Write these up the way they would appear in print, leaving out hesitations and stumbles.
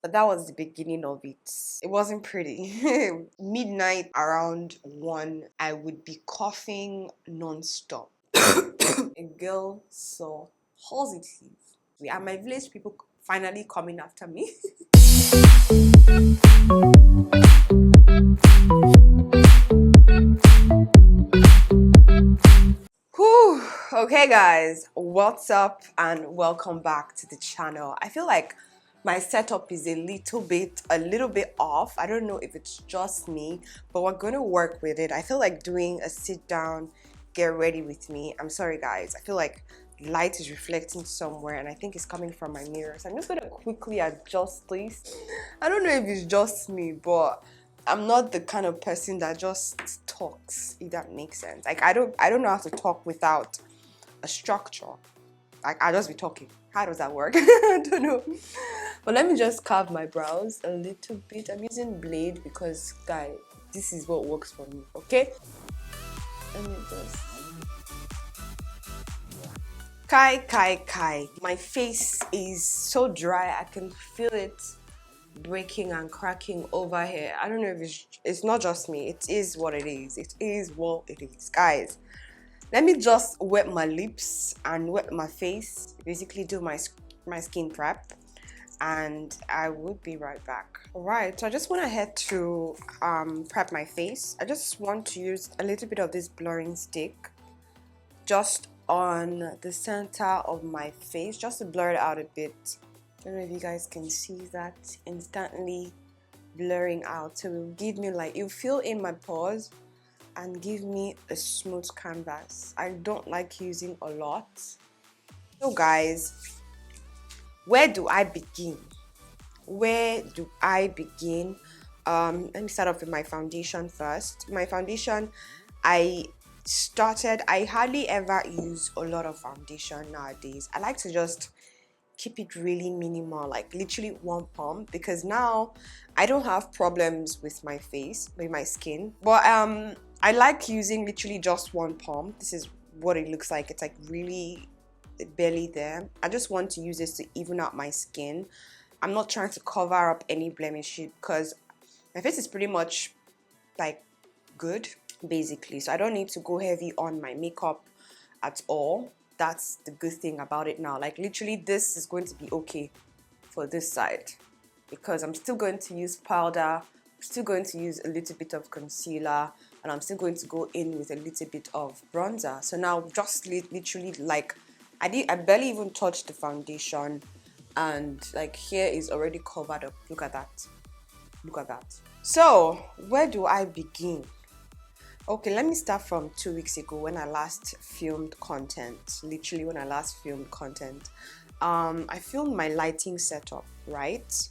but that was the beginning of it. It wasn't pretty. Midnight around 1, I would be coughing non-stop. A girl saw positive. And my village people finally coming after me. Whew. Okay guys, what's up and welcome back to the channel. I feel like my setup is a little bit off. I don't know if it's just me, but we're going to work with it. I feel like doing a sit down, get ready with me. I'm sorry guys, I feel like light is reflecting somewhere and I think it's coming from my mirror, so I'm just going to quickly adjust this. I don't know if it's just me, but I'm not the kind of person that just talks, if that makes sense. Like I don't know how to talk without a structure. Like I'll just be talking. How does that work? I don't know. But let me just carve my brows a little bit. I'm using blade because guys, this is what works for me, okay? Let me just Kai. My face is so dry, I can feel it breaking and cracking over here. I don't know if it's not just me. It is what it is. It is what it is. Guys, let me just wet my lips and wet my face. Basically do my skin prep. And I would be right back. Alright, so I just went ahead to prep my face. I just want to use a little bit of this blurring stick just on the center of my face, just to blur it out a bit. I don't know if you guys can see that instantly blurring out. So it will give me like, it'll fill in my pores and give me a smooth canvas. I don't like using a lot. So guys, where do I begin? Let me start off with my foundation first. My foundation, I hardly ever use a lot of foundation nowadays. I like to just keep it really minimal, like literally one pump, because now I don't have problems with my face, with my skin. But I like using literally just one pump. This is what it looks like. It's like really barely there. I just want to use this to even out my skin. I'm not trying to cover up any blemish because my face is pretty much like good basically, so I don't need to go heavy on my makeup at all. That's the good thing about it now. Like literally this is going to be okay for this side because I'm still going to use powder, I'm still going to use a little bit of concealer, and I'm still going to go in with a little bit of bronzer. So now just literally like I barely even touched the foundation, and like here is already covered up. Look at that. So where do I begin? Okay, let me start from 2 weeks ago when I last filmed content. Literally when I last filmed content. I filmed my lighting setup, right?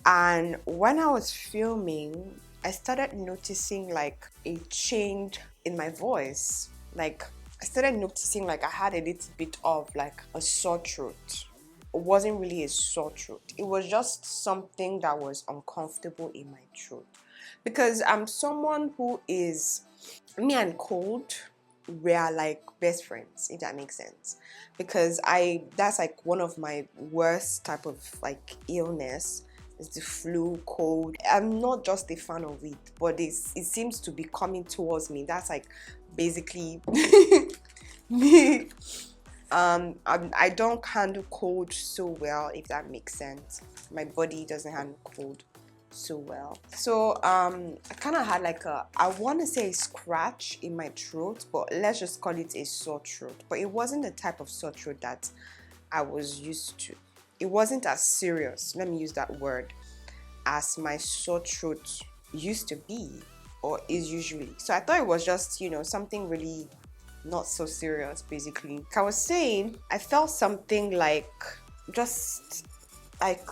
And when I was filming, I started noticing like a change in my voice. Like I started noticing like I had a little bit of like a sore throat. It wasn't really a sore throat. It was just something that was uncomfortable in my throat. Because I'm someone who is, me and cold, we are like best friends, if that makes sense. Because that's like one of my worst type of like illness is the flu, cold. I'm not just a fan of it, but it seems to be coming towards me. That's like basically me. I don't handle cold so well, if that makes sense. My body doesn't handle cold so well. So I kind of had like I want to say a scratch in my throat, but let's just call it a sore throat. But it wasn't the type of sore throat that I was used to. It wasn't as serious, let me use that word, as my sore throat used to be or is usually. So I thought it was just, you know, something really not so serious basically. Like I was saying, I felt something like just like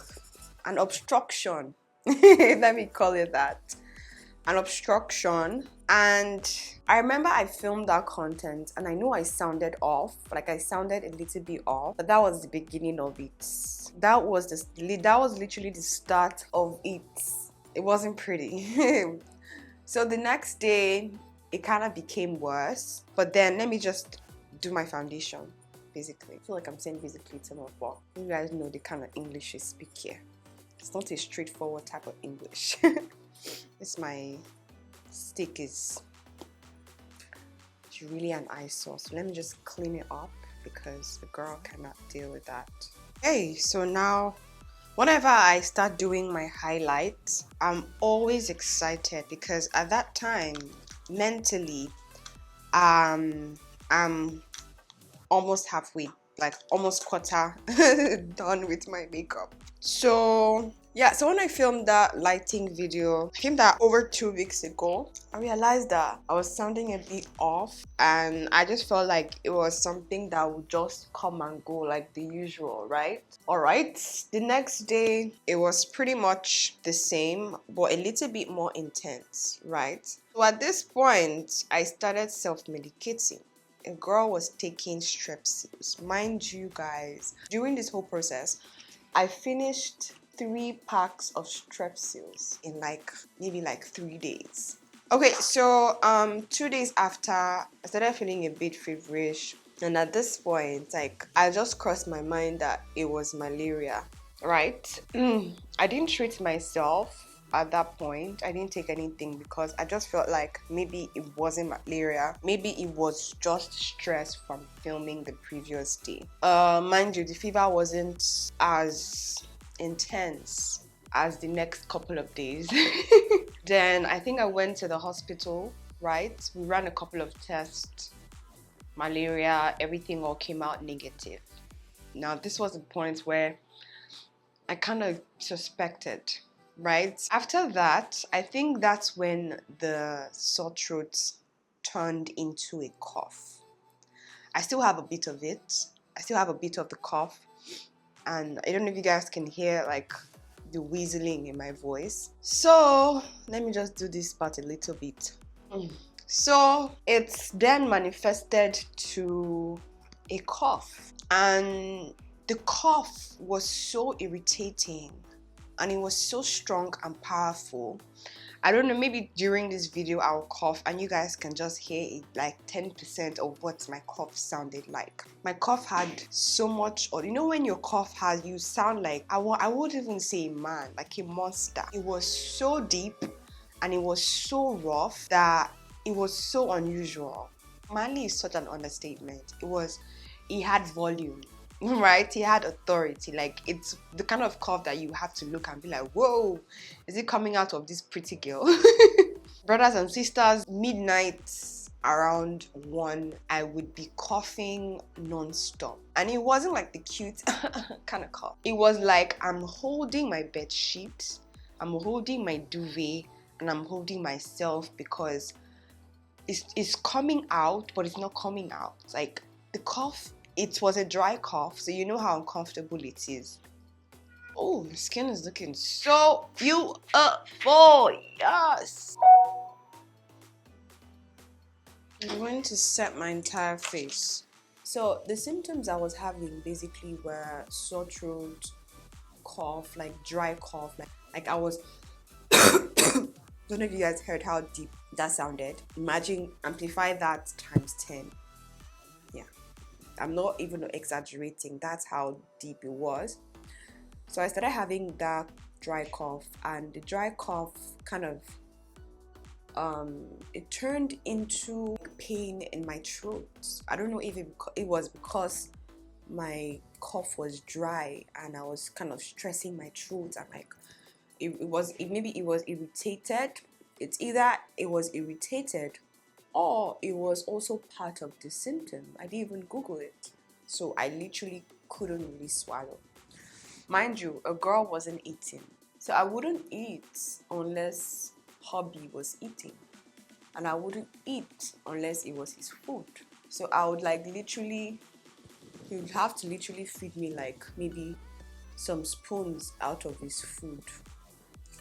an obstruction. Let me call it that. An obstruction. And I remember I filmed that content and I know I sounded off, like I sounded a little bit off, but that was the beginning of it. That was literally the start of it. It wasn't pretty. So the next day it kind of became worse, but then let me just do my foundation basically. I feel like I'm saying basically too much, but you guys know the kind of English I speak here. It's not a straightforward type of English. This my stick is really an eyesore, so let me just clean it up because the girl cannot deal with that. Hey, so now whenever I start doing my highlights, I'm always excited because at that time mentally I'm almost halfway, like almost quarter done with my makeup. So yeah, so when I filmed that lighting video, I filmed that over 2 weeks ago, I realized that I was sounding a bit off, and I just felt like it was something that would just come and go like the usual, right? Alright, the next day it was pretty much the same but a little bit more intense, right? So at this point I started self-medicating. A girl was taking strepsils. Mind you guys, during this whole process I finished 3 packs of strepsils in maybe 3 days. Okay, so 2 days after, I started feeling a bit feverish, and at this point, I just crossed my mind that it was malaria, right? I didn't treat myself at that point. I didn't take anything because I just felt like maybe it wasn't malaria, maybe it was just stress from filming the previous day. Mind you, the fever wasn't as intense as the next couple of days. Then I think I went to the hospital, right? We ran a couple of tests, malaria, everything all came out negative. Now this was the point where I kind of suspected, right? After that, I think that's when the sore throat turned into a cough. I still have a bit of it. I still have a bit of the cough, and I don't know if you guys can hear the wheezing in my voice. So let me just do this part a little bit. So it's then manifested to a cough, and the cough was so irritating and it was so strong and powerful. I don't know, maybe during this video I'll cough and you guys can just hear it, like 10% of what my cough sounded like. My cough had so much, or you know when your cough has, you sound like, I would even say a man, like a monster. It was so deep and it was so rough that it was so unusual. Manly is such an understatement. It had volume. Right, he had authority. Like, it's the kind of cough that you have to look and be like, whoa, is it coming out of this pretty girl? Brothers and sisters, midnight around 1, I would be coughing non-stop, and it wasn't like the cute kind of cough. It was like I'm holding my bed sheet, I'm holding my duvet, and I'm holding myself because it's coming out, but it's not coming out. Like, the cough, it was a dry cough, so you know how uncomfortable it is. Oh, my skin is looking so beautiful. Yes. I'm going to set my entire face. So the symptoms I was having basically were sore throat, cough, like dry cough, like I was don't know if you guys heard how deep that sounded. Imagine, amplify that times 10. Yeah, I'm not even exaggerating, that's how deep it was. So I started having that dry cough, and the dry cough kind of it turned into pain in my throat. I don't know if it was because my cough was dry and I was kind of stressing my throat, and like maybe it was irritated. It's either it was irritated or it was also part of the symptom. I didn't even Google it, so I literally couldn't really swallow. Mind you, a girl wasn't eating, so I wouldn't eat unless hubby was eating, and I wouldn't eat unless it was his food. So I would he would have to literally feed me like maybe some spoons out of his food.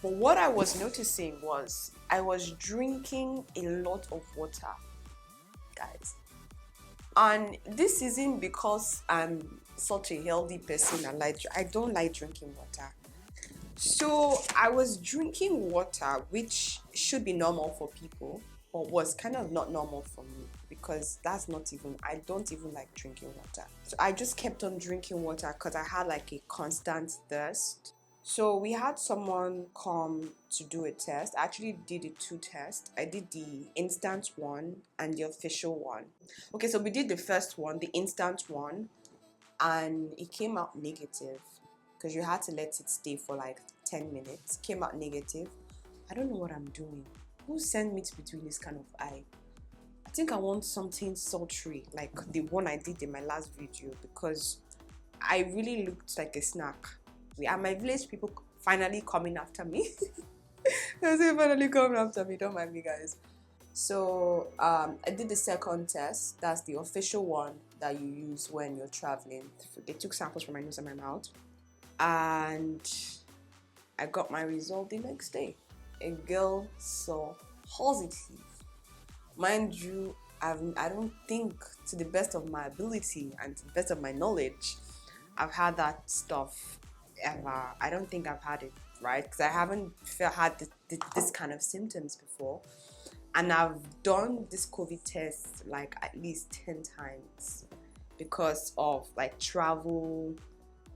But what I was noticing was I was drinking a lot of water, guys. And this isn't because I'm such a healthy person and I don't like drinking water. So I was drinking water, which should be normal for people, but was kind of not normal for me because I don't even like drinking water. So I just kept on drinking water because I had like a constant thirst. So we had someone come to do a test. I actually did the two tests. I did the instant one and the official one. Okay, so we did the first one, the instant one, and it came out negative because you had to let it stay for like 10 minutes. Came out negative. I don't know what I'm doing. Who sent me to be doing this kind of eye? I think I want something sultry like the one I did in my last video because I really looked like a snack. And my village people finally coming after me. They finally coming after me, don't mind me guys. So I did the second test. That's the official one that you use when you're traveling. They took samples from my nose and my mouth, and I got my result the next day. A girl saw positive. Mind you, I don't think, to the best of my ability and to the best of my knowledge, I've had that stuff ever. I don't think I've had it, right? Because I haven't had this kind of symptoms before. And I've done this COVID test like at least 10 times because of like travel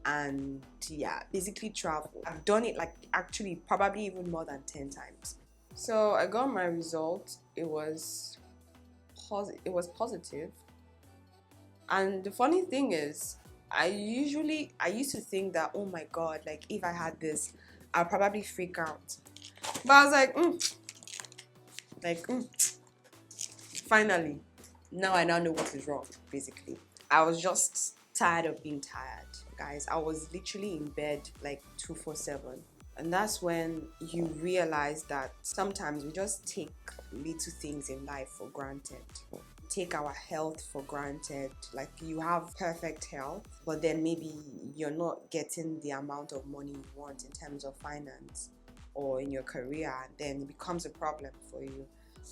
and yeah, basically travel. I've done it like actually probably even more than 10 times. So I got my result. It was positive. And the funny thing is, I used to think that, oh my god, like if I had this, I'll probably freak out. But I was like, finally, now I know what is wrong, basically. I was just tired of being tired, guys. I was literally in bed like 24/7. And that's when you realize that sometimes we just take little things in life for granted. Take our health for granted. Like you have perfect health, but then maybe you're not getting the amount of money you want in terms of finance or in your career, and then it becomes a problem for you.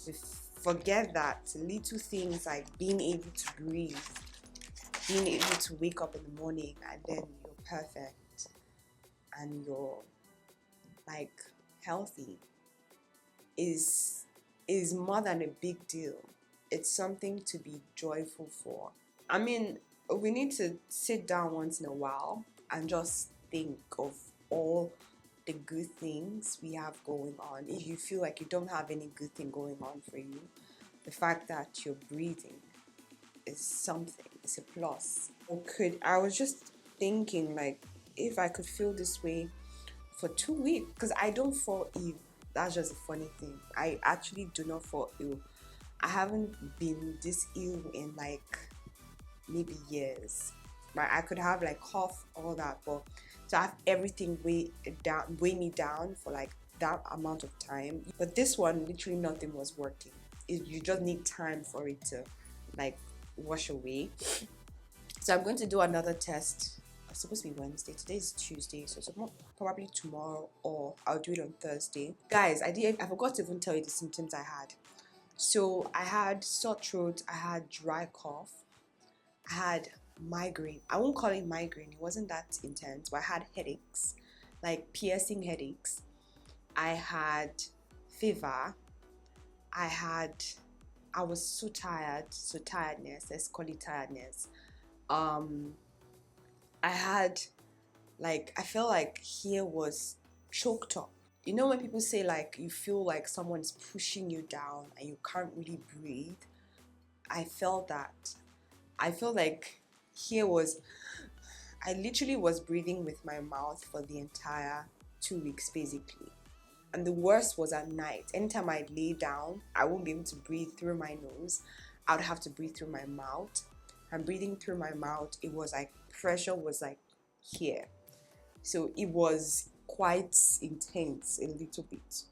We forget that little things like being able to breathe, being able to wake up in the morning and then you're perfect and you're like healthy is more than a big deal. It's something to be joyful for. I mean, we need to sit down once in a while and just think of all the good things we have going on. If you feel like you don't have any good thing going on for you, the fact that you're breathing is something. It's a plus. I was just thinking, like, if I could feel this way for 2 weeks, because I don't fall ill. That's just a funny thing. I actually do not fall ill. I haven't been this ill in like maybe years. Right? I could have like cough, all that, but to have everything weigh me down for like that amount of time. But this one, literally nothing was working. You just need time for it to like wash away. So I'm going to do another test. It's supposed to be Wednesday. Today is Tuesday, so it's probably tomorrow, or I'll do it on Thursday. Guys, I forgot to even tell you the symptoms I had. So I had sore throat, I had dry cough, I had migraine. I won't call it migraine, it wasn't that intense, but I had headaches, like piercing headaches. I had fever. I was so tired, so tiredness, let's call it tiredness. I had like, I felt like here was choked up. You know when people say like you feel like someone's pushing you down and you can't really breathe? I felt that. I feel like I literally was breathing with my mouth for the entire 2 weeks basically. And the worst was at night. Anytime I lay down, I won't be able to breathe through my nose. I would have to breathe through my mouth. And breathing through my mouth, it was like pressure was like here. So it was quite intense a little bit.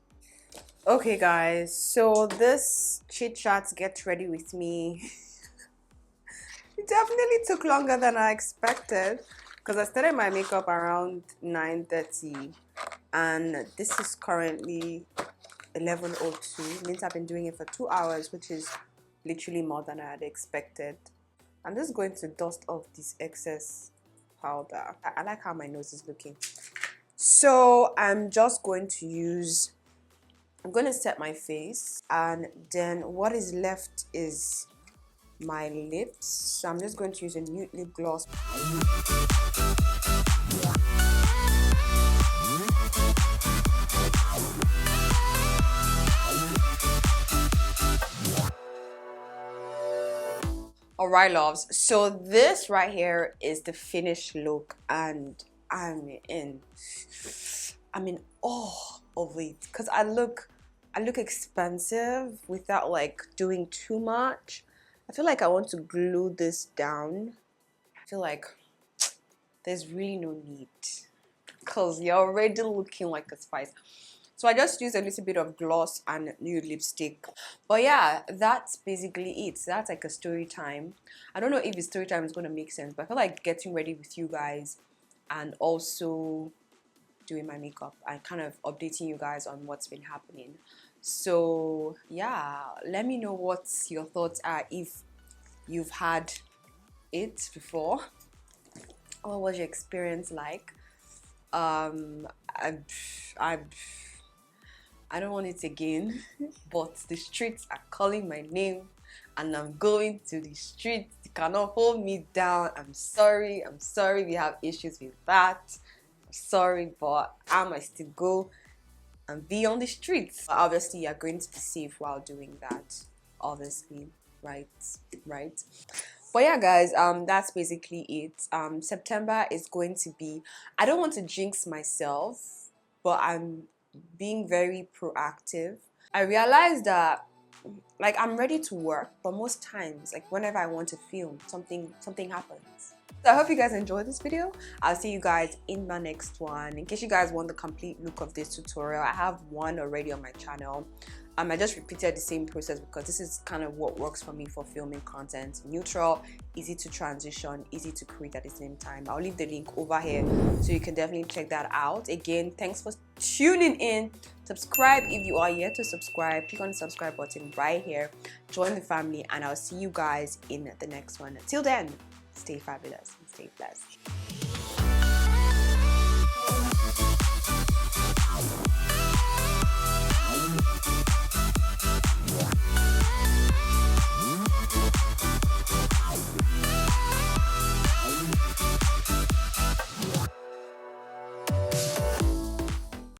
Okay guys, so this chit chat get ready with me it definitely took longer than I expected because I started my makeup around 9:30 and this is currently 11:02. Means I've been doing it for 2 hours, which is literally more than I had expected. I'm just going to dust off this excess powder. I like how my nose is looking. So I'm just going to set my face, and then what is left is my lips. So I'm just going to use a nude lip gloss. Alright, loves, so this right here is the finished look, and I'm in awe of it because I look expensive without like doing too much. I feel like I want to glue this down. I feel like there's really no need because you're already looking like a spice. So I just used a little bit of gloss and nude lipstick. But yeah, that's basically it. So that's like a story time. I don't know if the story time is going to make sense, but I feel like getting ready with you guys and also doing my makeup and kind of updating you guys on what's been happening. So yeah, let me know what your thoughts are if you've had it before. What was your experience like? I don't want it again, but the streets are calling my name and I'm going to the streets. You cannot hold me down. I'm sorry we have issues with that. I'm sorry, but I might still go and be on the streets. But obviously, you're going to be safe while doing that, obviously, right? But yeah, guys, that's basically it. September is going to be, I don't want to jinx myself, but I'm being very proactive. I realized that like I'm ready to work, but most times, like whenever I want to film, something happens. So I hope you guys enjoyed this video. I'll see you guys in my next one. In case you guys want the complete look of this tutorial, I have one already on my channel. I just repeated the same process because this is kind of what works for me for filming content. Neutral, easy to transition, easy to create at the same time. I'll leave the link over here so you can definitely check that out. Again, thanks for tuning in. Subscribe if you are yet to subscribe. Click on the subscribe button right here. Join the family, and I'll see you guys in the next one. Till then, stay fabulous and stay blessed.